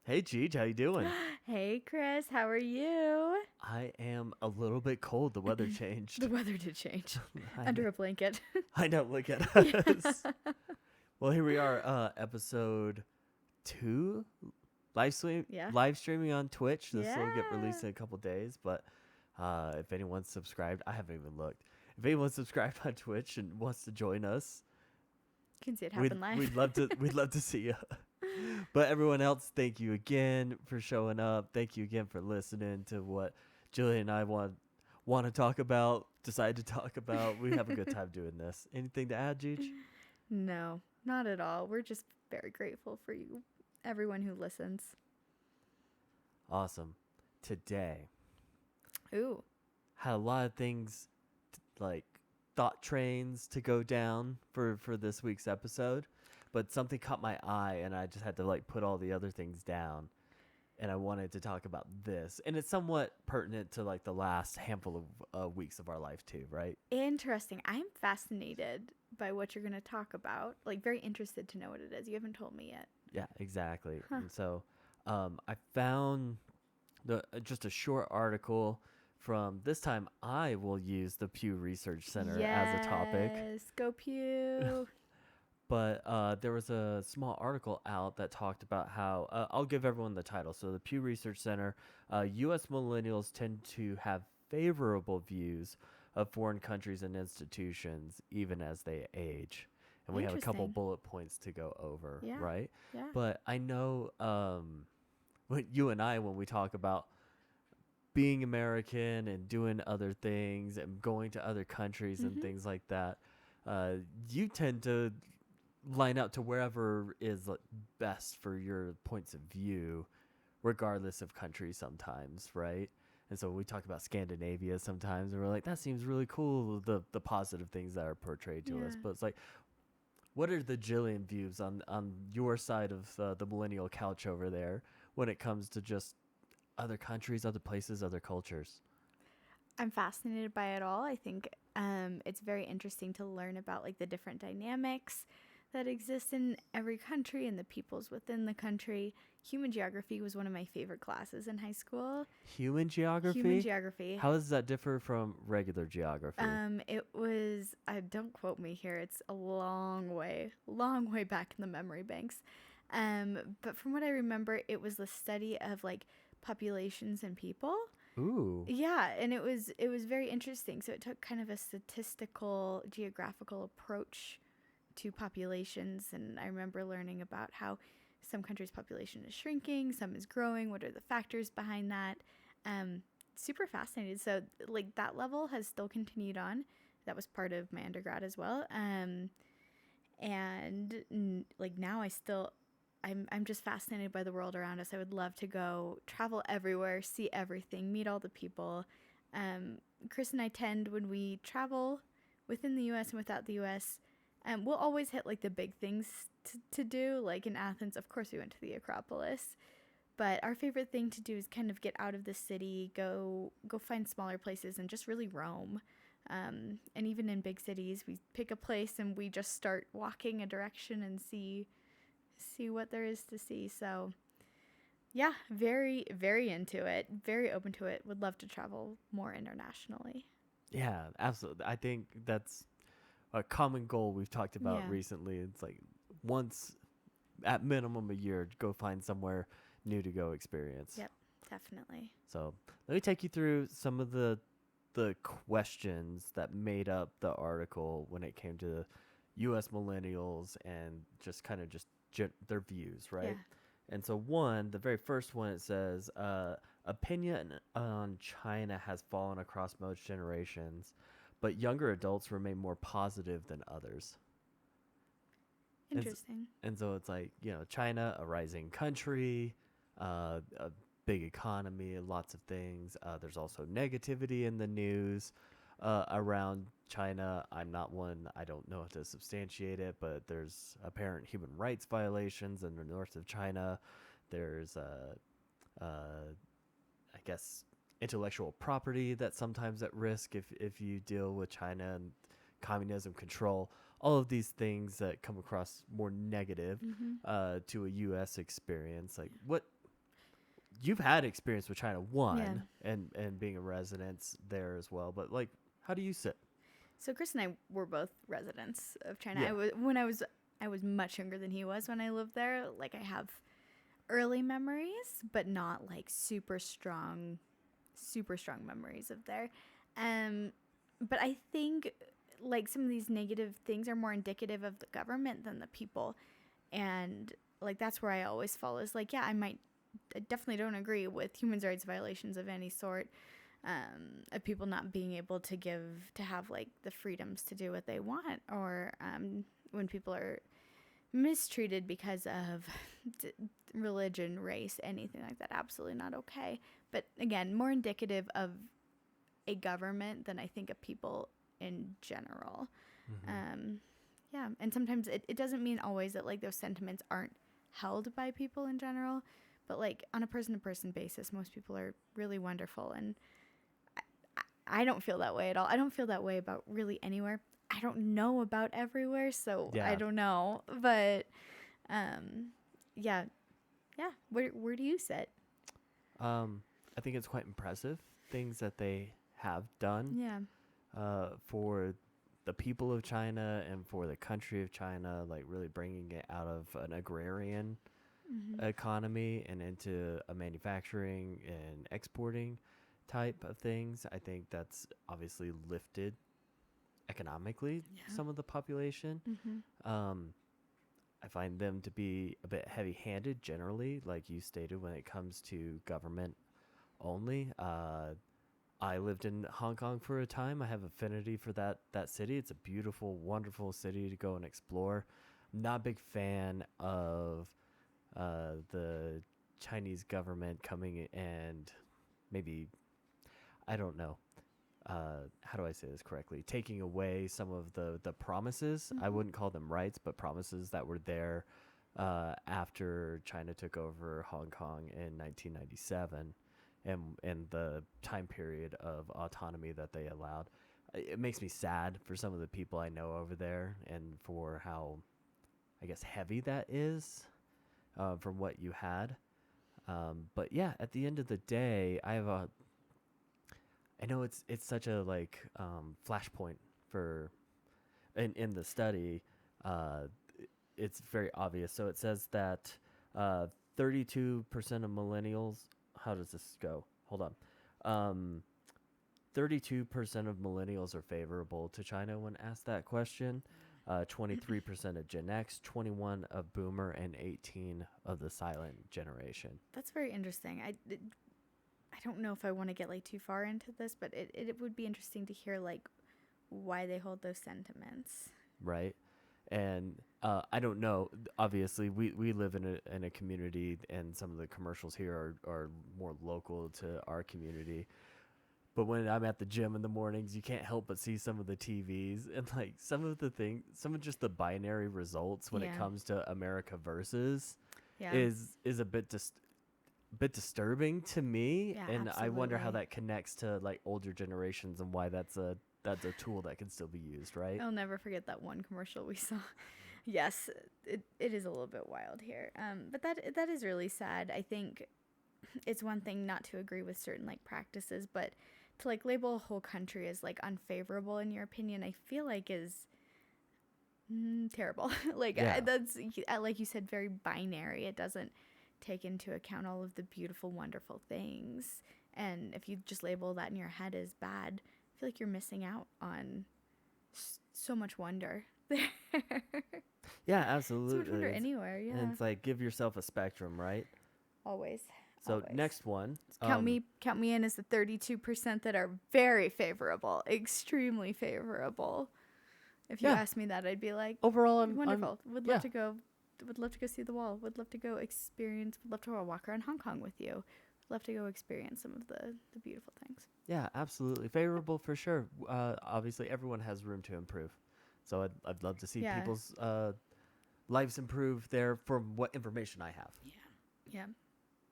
Hey, Gigi, how you doing? Hey, Chris, how are you? I am a little bit cold. The weather changed. The weather did change. I know. Under a blanket. I know. Look at Yeah. us. Well, here we are, episode 2, Yeah. live streaming on Twitch. This Yeah. will get released in a couple days, but if anyone's subscribed, I haven't even looked. If anyone's subscribed on Twitch and wants to join us, You can see it we'd happen live. we'd love to we'd love to see you. But everyone else, thank you again for showing up. Thank you again for listening to what Julie and I want to talk about, decide to talk about. We have a good time doing this. Anything to add, Jeej? No, not at all. We're just very grateful for you, everyone who listens. Awesome. Today, Ooh. had a lot of things like thought trains to go down for this week's episode, but something caught my eye and I just had to like put all the other things down. And I wanted to talk about this, and it's somewhat pertinent to like the last handful of weeks of our life too, right? Interesting. I'm fascinated by what you're going to talk about. Like, very interested to know what it is. You haven't told me yet. Yeah, exactly. Huh. And so, I found just a short article from this time. I will use the Pew Research Center as a topic, Yes. Go Pew. but there was a small article out that talked about how I'll give everyone the title. So the Pew Research Center, US millennials tend to have favorable views of foreign countries and institutions even as they age. And we have a couple Interesting. bullet points to go over, Yeah. right? Yeah. But I know when you and I, when we talk about being American and doing other things and going to other countries and Mm-hmm. things like that, you tend to line up to wherever is like best for your points of view, regardless of country sometimes, right? And so we talk about Scandinavia sometimes, and we're like, that seems really cool, the positive things that are portrayed to us. Yeah. But it's like, what are the Jillian views on your side of the millennial couch over there when it comes to just other countries, other places, other cultures? I'm fascinated by it all. I think it's very interesting to learn about like the different dynamics that exist in every country and the peoples within the country. Human geography was one of my favorite classes in high school. Human Human geography? geography. How does that differ from regular geography? It was. Don't quote me here. It's a long way back in the memory banks. But from what I remember, it was the study of like populations and people. Ooh. Yeah, and it was very interesting. So it took kind of a statistical geographical approach to populations, and I remember learning about how some countries' population is shrinking, some is growing, what are the factors behind that. Super fascinated. So like that level has still continued on. That was part of my undergrad as well. Like now I'm just fascinated by the world around us. I would love to go travel everywhere, see everything, meet all the people. Chris and I tend, when we travel within the US and without the US, we'll always hit like the big things to do. Like in Athens, of course, we went to the Acropolis. But our favorite thing to do is kind of get out of the city, go find smaller places, and just really roam. And even in big cities, we pick a place and we just start walking a direction and see what there is to see. So yeah, very, very into it, very open to it. Would love to travel more internationally. Yeah, absolutely. I think that's a common goal we've talked about Yeah. recently. It's like once at minimum a year, go find somewhere new to go experience. Yep, definitely. So let me take you through some of the questions that made up the article when it came to U.S. millennials and just kind of just their views, right? Yeah. And so the very first one, it says, opinion on China has fallen across most generations, but younger adults remain more positive than others. And, Interesting. and so it's like, China, a rising country, a big economy, lots of things. There's also negativity in the news around China. I'm not one, I don't know how to substantiate it, but there's apparent human rights violations in the north of China. There's, I guess, intellectual property that's sometimes at risk if you deal with China and communism control. All of these things that come across more negative Mm-hmm. to a U.S. experience. Like, what you've had experience with China, Yeah. one, and being a resident there as well. But like, how do you sit? So Chris and I were both residents of China. Yeah. I was much younger than he was when I lived there. Like I have early memories, but not like super strong memories of there. Um, but I think like some of these negative things are more indicative of the government than the people, and like that's where I always fall is like, yeah, I definitely don't agree with human rights violations of any sort, of people not being able to have like the freedoms to do what they want, or when people are mistreated because of d- religion, race, anything like that. Absolutely not okay. But again, more indicative of a government than I think of people in general. Mm-hmm. Um, yeah, and sometimes it doesn't mean always that like those sentiments aren't held by people in general, but like on a person to person basis, most people are really wonderful, and I don't feel that way at all. I don't feel that way about really anywhere. I don't know about everywhere, so I Yeah. don't know. But um, yeah, yeah. Where do you sit? I think it's quite impressive things that they have done Yeah. for the people of China and for the country of China, like really bringing it out of an agrarian Mm-hmm. economy and into a manufacturing and exporting type of things. I think that's obviously lifted economically Yeah. some of the population. Mm-hmm. Um, I find them to be a bit heavy handed generally, like you stated, when it comes to government only. I lived in Hong Kong for a time. I have affinity for that city. It's a beautiful, wonderful city to go and explore. Not a big fan of the Chinese government coming and maybe, I don't know, how do I say this correctly? Taking away some of the promises. I Mm-hmm. wouldn't call them rights, but promises that were there after China took over Hong Kong in 1997, and the time period of autonomy that they allowed. It makes me sad for some of the people I know over there, and for how, I guess, heavy that is from what you had. But yeah, at the end of the day, I know it's such a like flashpoint for in the study. Uh, it's very obvious. So it says that 32% of millennials. How does this go? Hold on. 32% of millennials are favorable to China when asked that question. 23% of Gen X, 21 of Boomer, and 18 of the Silent Generation. That's very interesting. I don't know if I want to get like too far into this, but it would be interesting to hear like why they hold those sentiments. Right? And I don't know. Obviously, we live in a community, and some of the commercials here are more local to our community. But when I'm at the gym in the mornings, you can't help but see some of the TVs and like some of just the binary results when it Yeah. comes to America versus Yeah. is a bit disturbing to me, Yeah, and I wonder how absolutely. that connects to like older generations and why that's a tool that can still be used, right? I'll never forget that one commercial we saw. Yes, it is a little bit wild here. But that is really sad. I think it's one thing not to agree with certain like practices, but to like label a whole country as like unfavorable in your opinion, I feel like is terrible. Like Yeah. that's like you said, very binary. It doesn't take into account all of the beautiful, wonderful things. And if you just label that in your head as bad, I feel like you're missing out on so much wonder there. Yeah, So much absolutely. wonder anywhere. And Yeah, it's like give yourself a spectrum, right? always, So always. next one, Count me in as the 32% that are very favorable, extremely favorable. If you yeah, asked me that, I'd be like, overall I'm wonderful. Would love yeah, to go. Would love to go see the wall. Would love to go experience. Would love to walk around Hong Kong with you. Would love to go experience some of the beautiful things. yeah, absolutely favorable for sure. Obviously everyone has room to improve. So I'd love to see Yeah, people's lives improve there from what information I have. yeah, yeah.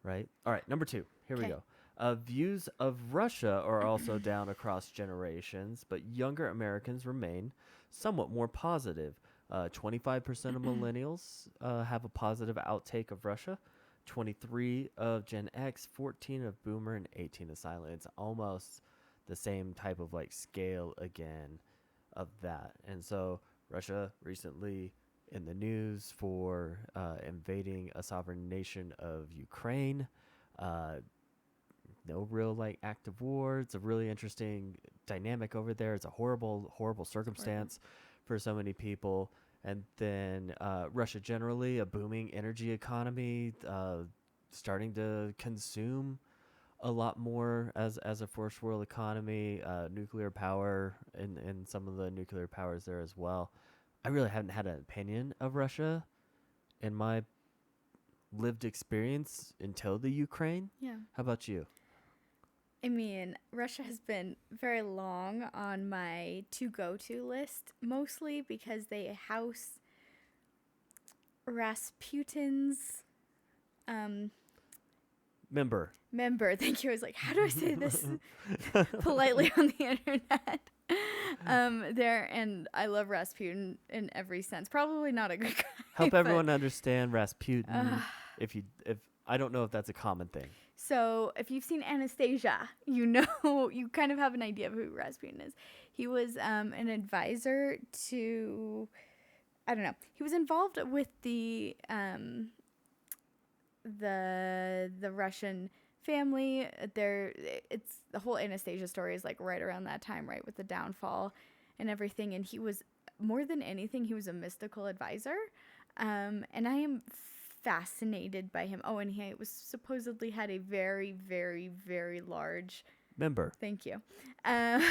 Right? All right, number 2. Here we Okay. go. Views of Russia are also down across generations, but younger Americans remain somewhat more positive. 25% of millennials have a positive outtake of Russia. 23 of Gen X, 14 of Boomer, and 18 of Silent. It's almost the same type of like scale again of that. And so Russia recently in the news for invading a sovereign nation of Ukraine. Uh, no real like active war. It's a really interesting dynamic over there. It's a horrible Horrible. circumstance for so many people. And then Russia generally, a booming energy economy, starting to consume a lot more as a first world economy, nuclear power and some of the nuclear powers there as well. I really haven't had an opinion of Russia in my lived experience until the Ukraine. Yeah. How about you? I mean, Russia has been very long on my to go to list, mostly because they house Rasputin's um, Member. member. Thank you. I was like, how do I say this politely on the internet? There, and I love Rasputin in every sense. Probably not a good guy. Help but, everyone understand Rasputin. uh, If I don't know if that's a common thing. So, if you've seen Anastasia, you know, you kind of have an idea of who Rasputin is. He was an advisor to, I don't know, he was involved with the Russian family. It's the whole Anastasia story is like right around that time, right, with the downfall and everything. And he was more than anything, he was a mystical advisor, and I am fascinated by him. Oh, and he was supposedly had a very, very, very large. Member. Thank you. Um,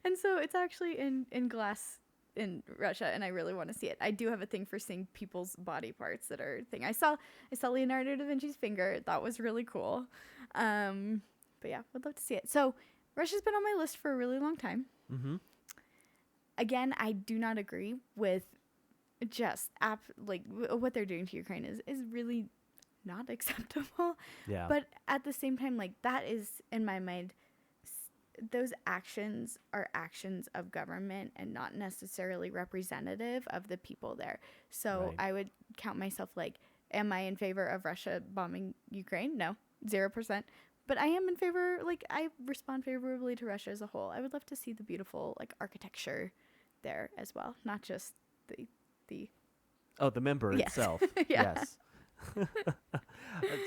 and so it's actually in glass in Russia, and I really want to see it. I do have a thing for seeing people's body parts that are thing. I saw Leonardo da Vinci's finger. That was really cool. But yeah, would love to see it. So Russia's been on my list for a really long time. Mm-hmm. Again, I do not agree with just what they're doing to Ukraine is really not acceptable. Yeah. But at the same time, like that is in my mind, those actions are actions of government and not necessarily representative of the people there. So Right. I would count myself like, am I in favor of Russia bombing Ukraine? No, 0%. But I am in favor, like I respond favorably to Russia as a whole. I would love to see the beautiful like architecture there as well, not just the the member yes. itself. Yeah. Yes.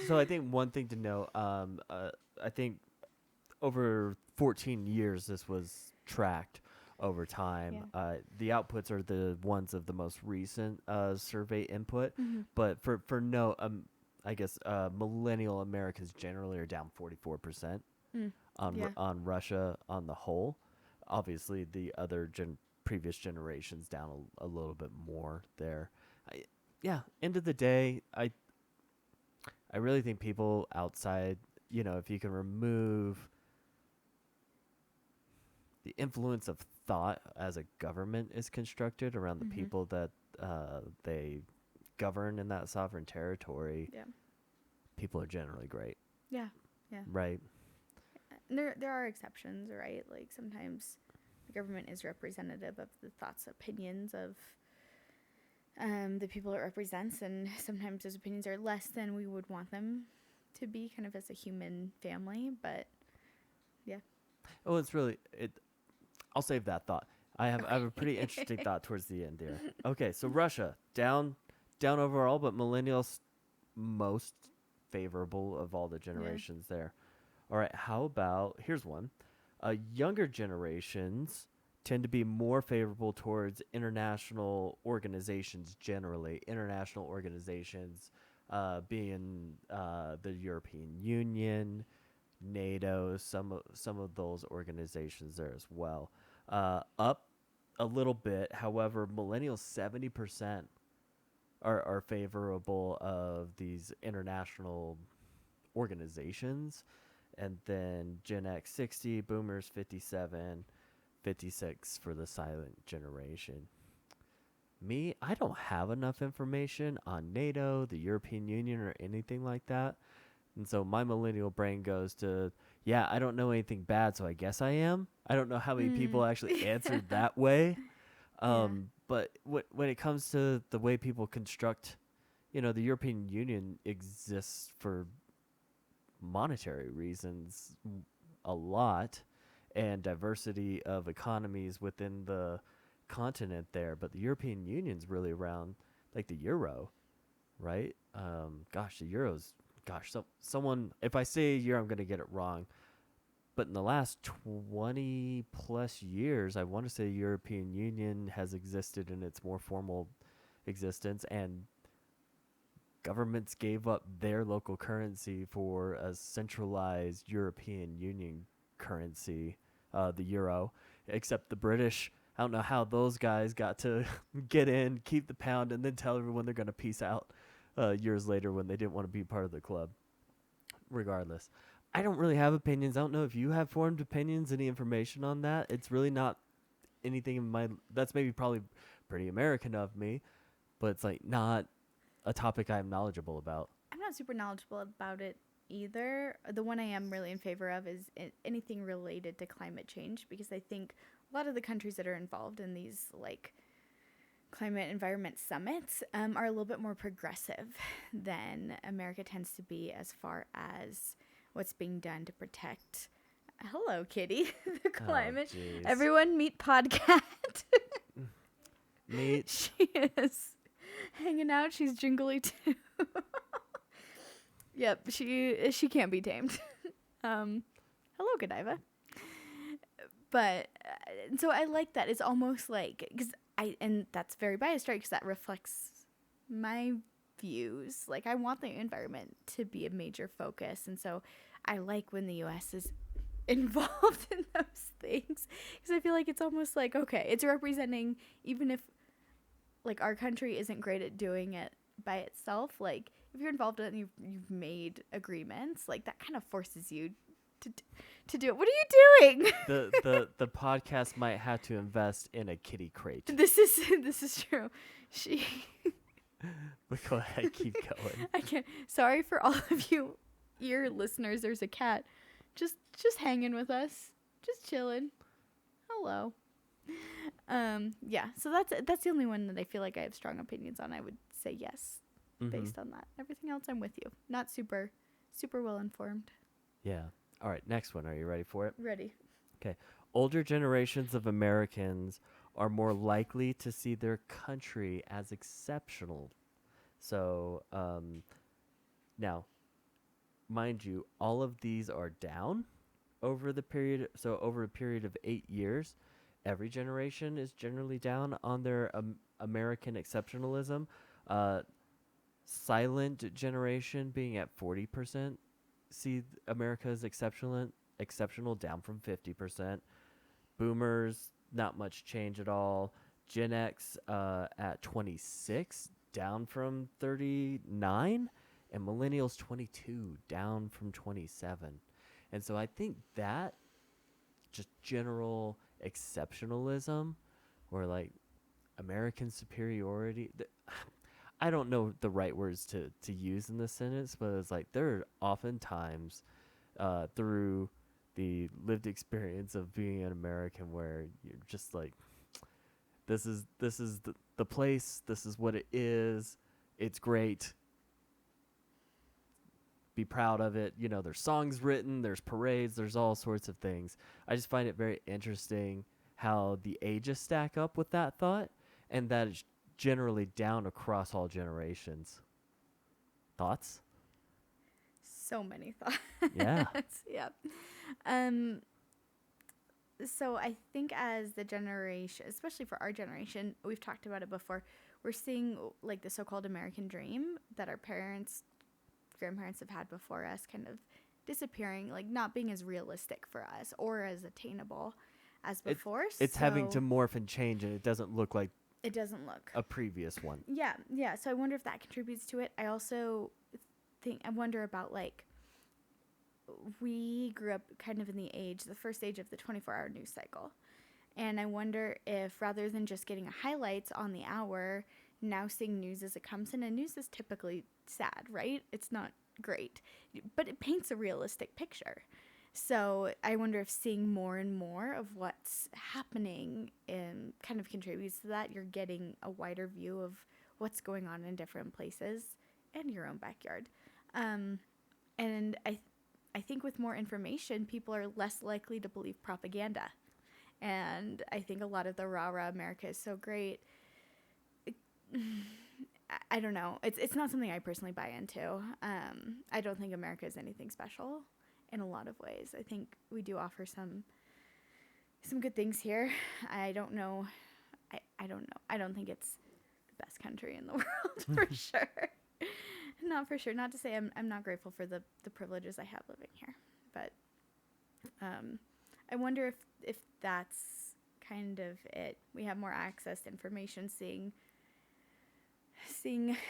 So I think one thing to know, I think over 14 years this was tracked over time. Yeah. The outputs are the ones of the most recent survey input, Mhm. but for no, I guess millennial Americans generally are down 44% Mm. on Yeah. on Russia on the whole. Obviously, the other previous generations down a little bit more there. Yeah, end of the day, I really think people outside, if you can remove the influence of thought as a government is constructed around the Mhm. people that they govern in that sovereign territory, Yeah. people are generally great, Yeah. Yeah. right? And there are exceptions, right? Like sometimes the government is representative of the thoughts, opinions of the people it represents, and sometimes those opinions are less than we would want them to be, kind of as a human family. But yeah. Oh, it's really it. I'll save that thought. I have a pretty Okay. interesting thought towards the end there. Okay, so Russia down overall, but millennials most favorable of all the generations there. All right, how about here's one. Younger generations tend to be more favorable towards international organizations generally. International organizations being the European Union, NATO, some of those organizations there as well. Up a little bit, however, millennials 70% are favorable of these international organizations, and then Gen X 60, Boomers 57, 56 for the silent generation. Me, I don't have enough information on NATO, the European Union, or anything like that. And so my millennial brain goes to, yeah, I don't know anything bad, so I guess I am. I don't know how many people actually answered that way. Yeah. But when it comes to the way people construct the European Union exists for monetary reasons a lot, and diversity of economies within the continent there. But the European Union's really around, like the euro, right? The euro's, someone, if I say a year, I'm gonna get it wrong. But in the last 20 plus years, I want to say European Union has existed in its more formal existence, and governments gave up their local currency for a centralized European Union currency, the euro. Except the British, I don't know how those guys got to get in, keep the pound, and then tell everyone they're going to peace out years later when they didn't want to be part of the club. Regardless, I don't really have opinions. I don't know if you have formed opinions, any information on that. It's really not anything in my. That's maybe probably pretty American of me, but it's like not a topic I'm knowledgeable about. I'm not super knowledgeable about it either. The one I am really in favor of is anything related to climate change, because I think a lot of the countries that are involved in these like climate environment summits are a little bit more progressive than America tends to be as far as what's being done to protect. Hello, Kitty. The climate. Oh, Everyone meet Podcat. Meet. She is hanging out. She's jingly too. Yep, she can't be tamed. Hello, Godiva. But so I like that. It's almost like, and that's very biased, right? Because that reflects my views. Like, I want the environment to be a major focus, and so I like when the U.S. is involved in those things, because I feel like it's almost like, okay, it's representing, even if like our country isn't great at doing it by itself, like if you're involved in it and you've made agreements, like that kind of forces you to do it. What are you doing? The podcast might have to invest in a kitty crate. This is true. But go ahead, keep going. I can't. Sorry for all of you, your listeners. There's a cat, just hanging with us, just chilling. Hello. Yeah. So that's the only one that I feel like I have strong opinions on. I would say yes, based on that. Everything else, I'm with you. Not super well informed. Yeah. All right, next one. Are you ready for it? Ready. Okay. Older generations of Americans are more likely to see their country as exceptional. So, now, mind you, all of these are down over the period. So, over a period of 8 years, every generation is generally down on their American exceptionalism. Silent generation being at 40%. See America's exceptional down from 50%. Boomers, not much change at all. Gen X at 26, down from 39. And millennials 22, down from 27. And so I think that just general exceptionalism, or like American superiority, I don't know the right words to use in this sentence, but it's like there are often times through the lived experience of being an American where you're just like, this is the place, this is what it is, it's great, be proud of it. There's songs written, there's parades, there's all sorts of things. I just find it very interesting how the ages stack up with that thought, and that it's generally down across all generations. Thoughts? So many thoughts. Yeah. Yeah. So I think as the generation, especially for our generation, we've talked about it before, we're seeing like the so-called American dream that our parents, grandparents have had before us kind of disappearing, like not being as realistic for us or as attainable as before. It's having to morph and change, and it doesn't look like a previous one. Yeah. So I wonder if that contributes to it. I also wonder about like, we grew up kind of in the first age of the 24-hour news cycle. And I wonder if rather than just getting highlights on the hour, now seeing news as it comes in, and news is typically sad, right? It's not great, but it paints a realistic picture. So I wonder if seeing more and more of what's happening kind of contributes to that. You're getting a wider view of what's going on in different places and your own backyard. And I think with more information, people are less likely to believe propaganda. And I think a lot of the rah-rah America is so great. I don't know. It's not something I personally buy into. I don't think America is anything special in a lot of ways. I think we do offer some good things here. I don't know. I don't know. I don't think it's the best country in the world for sure. Not for sure. Not to say I'm not grateful for the privileges I have living here, but I wonder if that's kind of it. We have more access to information, seeing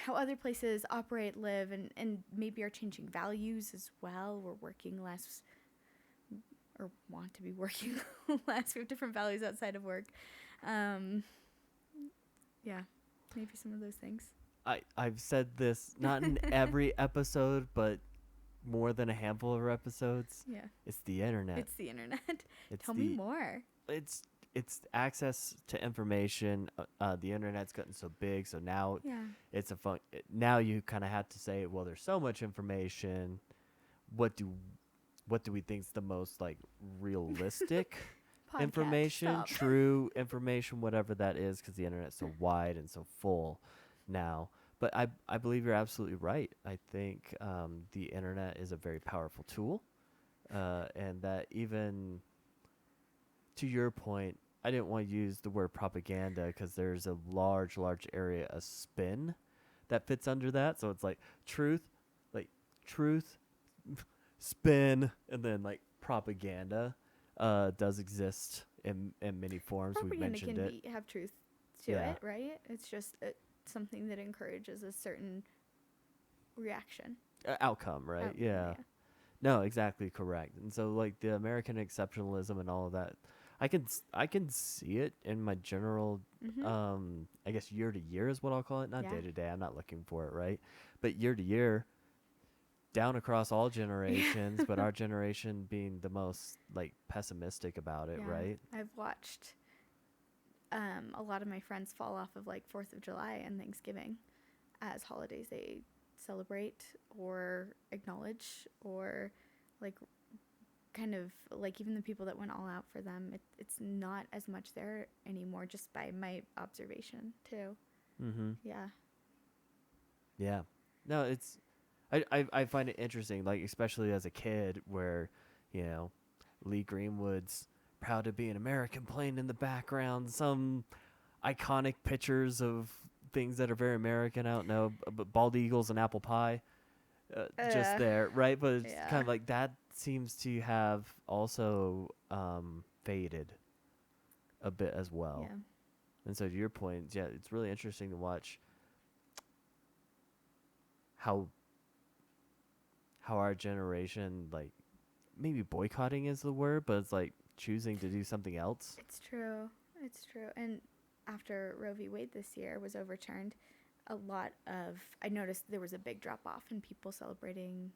how other places operate, live, and maybe are changing values as well. We're working less, or want to be working less. We have different values outside of work. Yeah, maybe some of those things. I've said this not in every episode, but more than a handful of episodes. Yeah. It's the internet. It's the internet. It's Tell me more. It's access to information. The internet's gotten so big, so now it's now you kind of have to say, well, there's so much information. What do we think's the most like realistic information, true information, whatever that is, because the internet's so wide and so full now. But I believe you're absolutely right. I think the internet is a very powerful tool, and that even to your point, I didn't want to use the word propaganda because there's a large area of spin that fits under that. So it's like truth, spin, and then like propaganda does exist in many forms. We've mentioned it. Propaganda can have truth to it, right? It's just something that encourages a certain reaction. Outcome, right? Yeah. No, exactly correct. And so like the American exceptionalism and all of that, I can see it in my general, I guess year to year is what I'll call it. Not day to day. I'm not looking for it, right? But year to year, down across all generations, but our generation being the most like pessimistic about it, right? I've watched a lot of my friends fall off of like 4th of July and Thanksgiving as holidays they celebrate or acknowledge, or like kind of like even the people that went all out for them, it's not as much there anymore, just by my observation too. Yeah. No, it's I find it interesting, like especially as a kid, where Lee Greenwood's proud to be an American playing in the background, some iconic pictures of things that are very American. I don't know, but bald eagles and apple pie, just there, right? But it's kind of like that seems to have also faded a bit as well. Yeah. And so to your point, it's really interesting to watch how our generation, like, maybe boycotting is the word, but it's like choosing to do something else. It's true. And after Roe v. Wade this year was overturned, I noticed there was a big drop off in people celebrating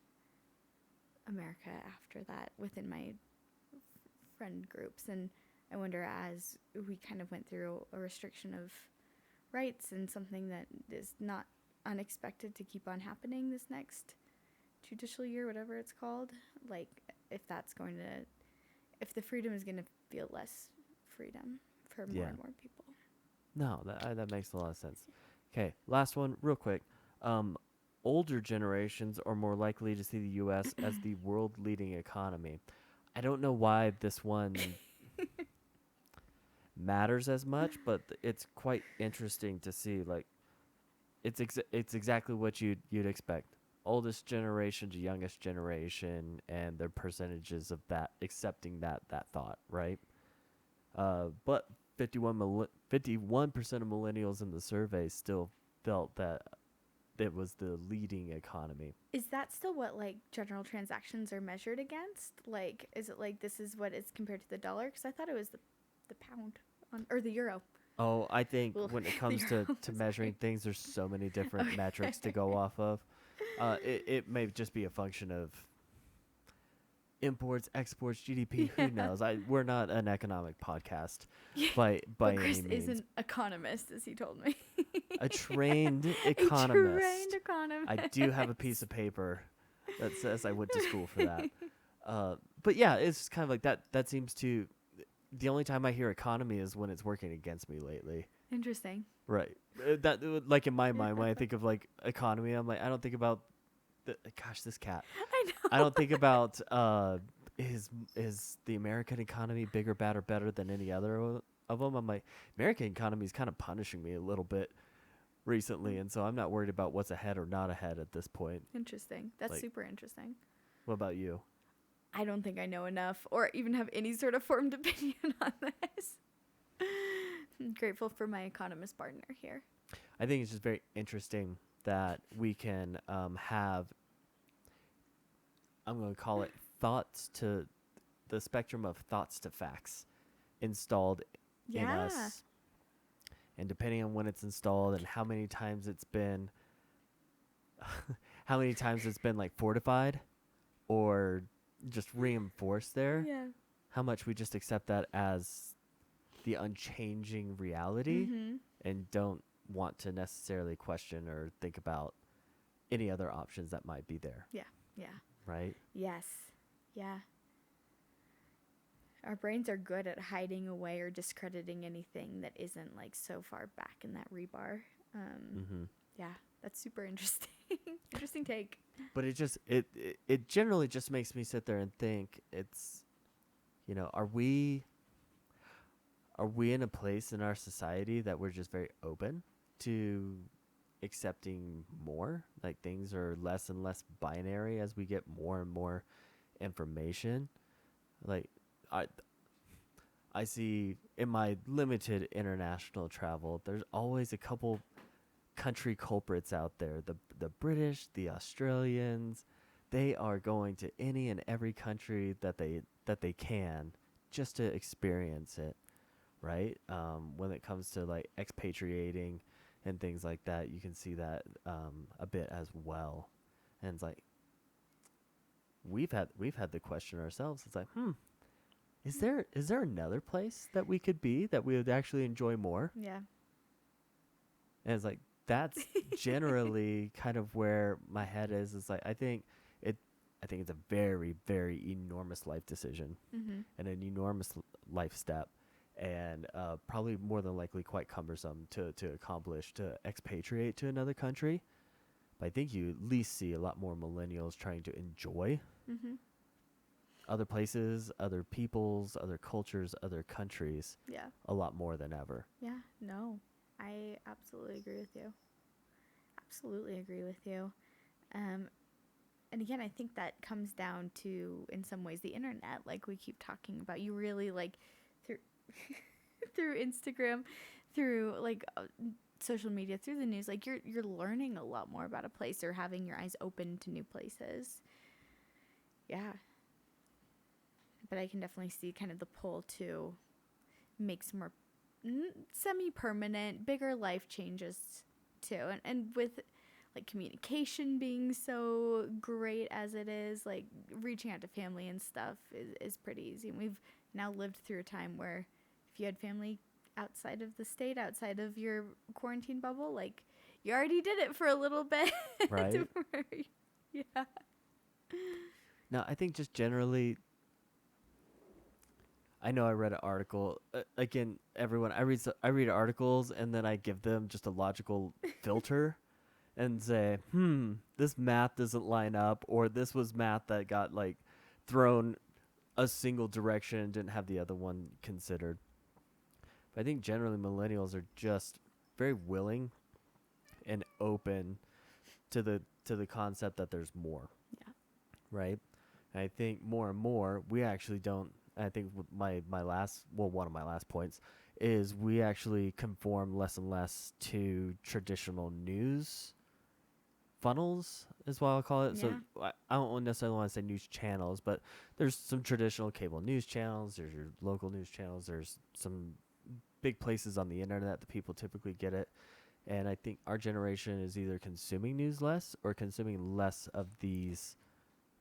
America after that within my friend groups. And I wonder, as we kind of went through a restriction of rights and something that is not unexpected to keep on happening this next judicial year, whatever it's called, like if the freedom is going to feel less freedom for more and more people. No, that makes a lot of sense. Okay, last one real quick. Older generations are more likely to see the U.S. as the world-leading economy. I don't know why this one matters as much, but it's quite interesting to see. Like, it's exactly what you'd expect. Oldest generation to youngest generation, and their percentages of that accepting that thought, right? But 51% of millennials in the survey still felt that it was the leading economy. Is that still what like general transactions are measured against? Like, is it like this is what it's compared to the dollar? Because I thought it was the pound or the euro. Oh, I think when it comes to measuring things, there's so many different metrics to go off of. It may just be a function of imports, exports, GDP. Who Yeah. knows? We're not an economic podcast Yeah. by But any Chris means. is an economist, as he told me. A trained A trained economist. I do have a piece economist. of paper that says I went to school for that. But yeah, it's kind of like that. That seems to. The only time I hear economy is when it's working against me lately. Interesting. Right. That like in my mind when I Yeah. think of like economy, I'm like I don't think about gosh, this cat. I I know. don't think about is the American economy bigger, badder, better than any other of them. I'm like American economy is kind of punishing me a little bit recently, and so I'm not worried about what's ahead or not ahead at this point. Interesting. That's Like, super interesting. what about you? I don't think I know enough or even have any sort of formed opinion on this. I'm grateful for my economist partner here. I think it's just very interesting that we can have. I'm going to call it thoughts to the spectrum of thoughts to facts installed in Yeah. us, and depending on when it's installed and how many times it's been how many times it's been like fortified or just reinforced there, Yeah. how much we just accept that as the unchanging reality Mm-hmm. and don't want to necessarily question or think about any other options that might be there, Yeah. right? Yes. Yeah. Our brains are good at hiding away or discrediting anything that isn't like so far back in that rebar. Mm-hmm. Yeah, that's super interesting. Interesting take. But it generally just makes me sit there and think it's, are we in a place in our society that we're just very open to accepting more? Like things are less and less binary as we get more and more information. Like I I see in my limited international travel, there's always a couple country culprits out there. The British, the Australians, they are going to any and every country that they can just to experience it, right? When it comes to like expatriating and things like that, you can see that a bit as well. And it's like we've had the question ourselves. It's like, is there another place that we could be that we would actually enjoy more? Yeah. And it's like that's generally kind of where my head is. It's like I think it's a very, very enormous life decision Mm-hmm. and an enormous life step, and probably more than likely quite cumbersome to accomplish to expatriate to another country. But I think you at least see a lot more millennials trying to enjoy Mm-hmm. other places, other peoples, other cultures, other countries Yeah. a lot more than ever. Yeah. No, I absolutely agree with you. Absolutely agree with you. And again, I think that comes down to, in some ways, the internet. Like we keep talking about, you really like through through Instagram, through like social media, through the news. Like you're learning a lot more about a place or having your eyes open to new places. Yeah. But I can definitely see kind of the pull to make some more semi-permanent, bigger life changes too. And with like communication being so great as it is, like reaching out to family and stuff is pretty easy. And we've now lived through a time where if you had family outside of the state, outside of your quarantine bubble, like you already did it for a little bit. Right. Yeah. Now, I think just generally, I know I read an article. Again, everyone, I read articles and then I give them just a logical filter and say, this math doesn't line up, or this was math that got like thrown a single direction and didn't have the other one considered. But I think generally millennials are just very willing and open to the concept that there's more. Yeah. Right? And I think more and more we actually don't. I think one of my last points is we actually conform less and less to traditional news funnels is what I'll call it. Yeah. So I don't necessarily want to say news channels, but there's some traditional cable news channels. There's your local news channels. There's some big places on the internet that people typically get it. And I think our generation is either consuming news less or consuming less of these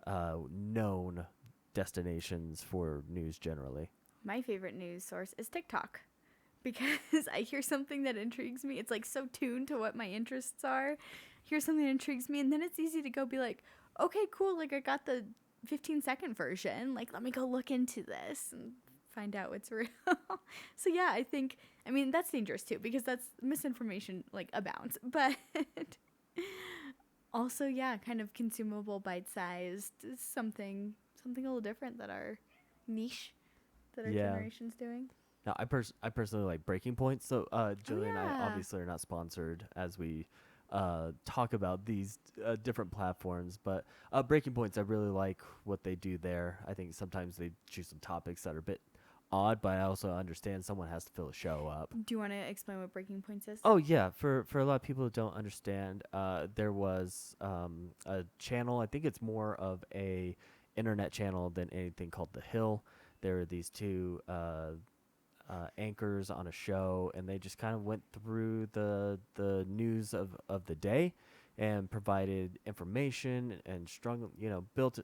known destinations for news generally. My favorite news source is TikTok because I hear something that intrigues me. It's like so tuned to what my interests are. Hear something that intrigues me, and then it's easy to go be like, okay, cool. Like I got the 15-second version. Like let me go look into this and find out what's real. So yeah, I mean that's dangerous too because that's misinformation like abounds. But also yeah, kind of consumable, bite-sized, something a little different that our niche that our Yeah. generation's doing. Now, I personally like Breaking Points. So, Julie and I yeah. obviously are not sponsored as we talk about these different platforms, but Breaking Points, I really like what they do there. I think sometimes they choose some topics that are a bit odd, but I also understand someone has to fill a show up. Do you want to explain what Breaking Points is? Oh yeah, for a lot of people who don't understand, there was a channel. I think it's more of a internet channel than anything called The Hill. There are these two anchors on a show, and they just kind of went through the news of the day and provided information and strung, built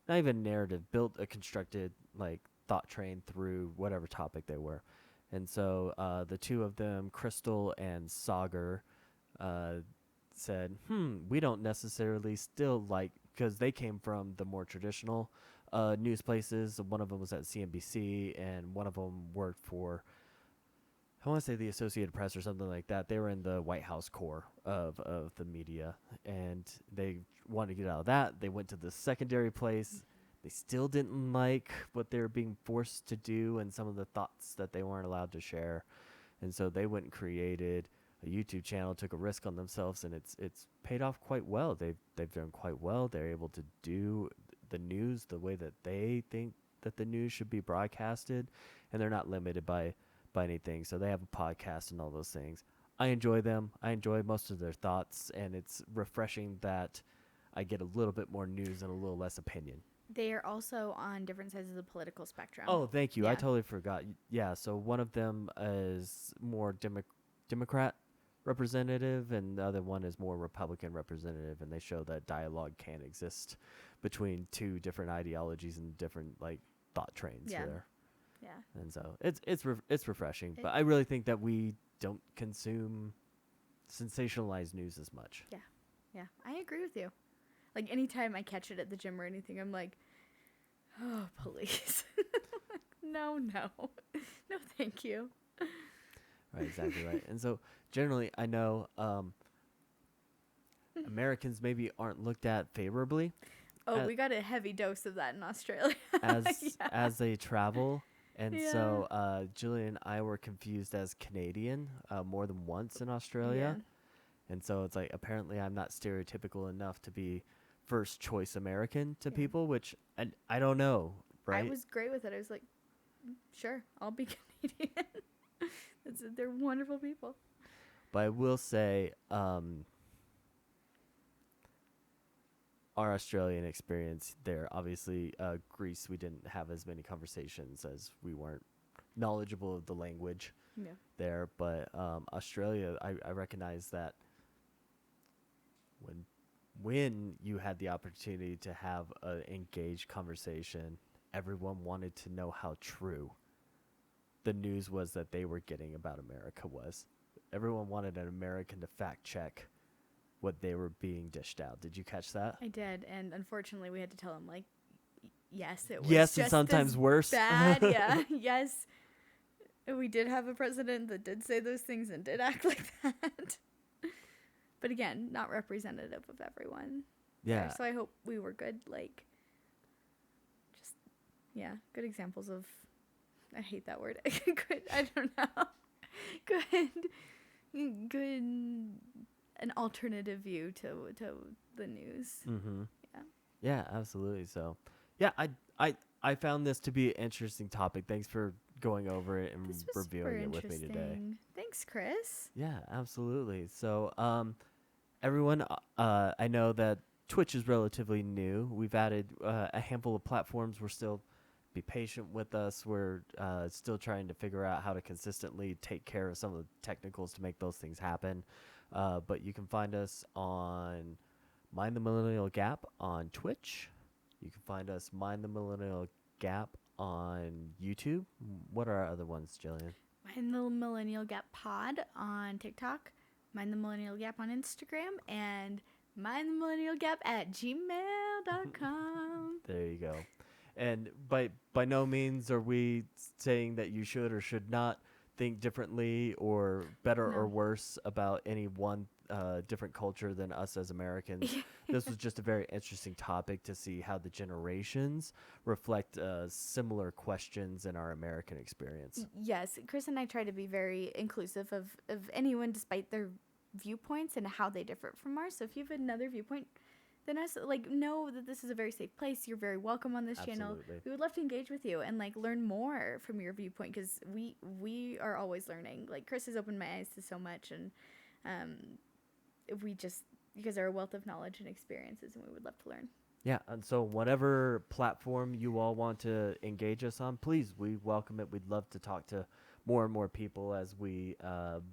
not even narrative, built a constructed like thought train through whatever topic they were. And so the two of them, Crystal and Sagar, said, we don't necessarily still like, because they came from the more traditional news places. One of them was at CNBC, and one of them worked for, I want to say the Associated Press or something like that. They were in the White House core of the media, and they wanted to get out of that. They went to the secondary place. They still didn't like what they were being forced to do and some of the thoughts that they weren't allowed to share. And so they went and created a YouTube channel, took a risk on themselves, and it's paid off quite well. They've done quite well. They're able to do the news the way that they think that the news should be broadcasted, and they're not limited by anything. So they have a podcast and all those things. I enjoy them. I enjoy most of their thoughts, and it's refreshing that I get a little bit more news and a little less opinion. They are also on different sides of the political spectrum. Oh, thank you. Yeah. I totally forgot. Yeah, so one of them is more Democrat representative, and the other one is more Republican representative, and they show that dialogue can exist between two different ideologies and different like thought trains there. Yeah. And so it's refreshing, but I really think that we don't consume sensationalized news as much. Yeah, I agree with you. Like anytime I catch it at the gym or anything, I'm like, oh, please. No, thank you. Right, exactly right. And so generally, I know Americans maybe aren't looked at favorably. Oh, we got a heavy dose of that in Australia. as they travel. And so Julie and I were confused as Canadian more than once in Australia. Yeah. And so it's like, apparently I'm not stereotypical enough to be first choice American to people, which I don't know, right? I was great with it. I was like, sure, I'll be Canadian. They're wonderful people. But I will say, our Australian experience there, obviously, Greece, we didn't have as many conversations as we weren't knowledgeable of the language there. But Australia, I recognize that when you had the opportunity to have an engaged conversation, everyone wanted to know how true the news was that they were getting about America was. Everyone wanted an American to fact check what they were being dished out. Did you catch that? I did, and unfortunately we had to tell them like, yes, it was yes, just and sometimes as worse. bad. Yeah, yes, we did have a president that did say those things and did act like that. But again, not representative of everyone. Yeah. There. So I hope we were good, like, just, good examples of, I hate that word. Good, I don't know. Good, an alternative view to the news. Mm-hmm. Yeah. Yeah, absolutely. So, yeah, I found this to be an interesting topic. Thanks for going over it and reviewing it with me today. Thanks, Chris. Yeah, absolutely. So, everyone, I know that Twitch is relatively new. We've added a handful of platforms. We're still, be patient with us. We're still trying to figure out how to consistently take care of some of the technicals to make those things happen. But you can find us on Mind the Millennial Gap on Twitch. You can find us Mind the Millennial Gap on YouTube. What are our other ones, Jillian? Mind the Millennial Gap Pod on TikTok, Mind the Millennial Gap on Instagram, and Mind the Millennial Gap at gmail.com. There you go. And by no means are we saying that you should or should not think differently or better or No. worse about any one different culture than us as Americans. This was just a very interesting topic to see how the generations reflect similar questions in our American experience. Yes, Chris and I try to be very inclusive of anyone despite their viewpoints and how they differ from ours. So if you have another viewpoint than us, like, know that this is a very safe place. You're very welcome on this channel. Absolutely. We would love to engage with you and like learn more from your viewpoint, because we are always learning. Like, Chris has opened my eyes to so much, and we just, because they're a wealth of knowledge and experiences, and we would love to learn. Yeah, and so whatever platform you all want to engage us on, please, we welcome it. We'd love to talk to more and more people as we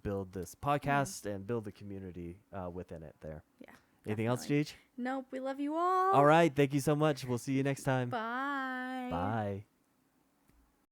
build this podcast and build the community within it there. Yeah. Anything else, Definitely. Gigi? Nope. We love you all. All right. Thank you so much. We'll see you next time. Bye. Bye.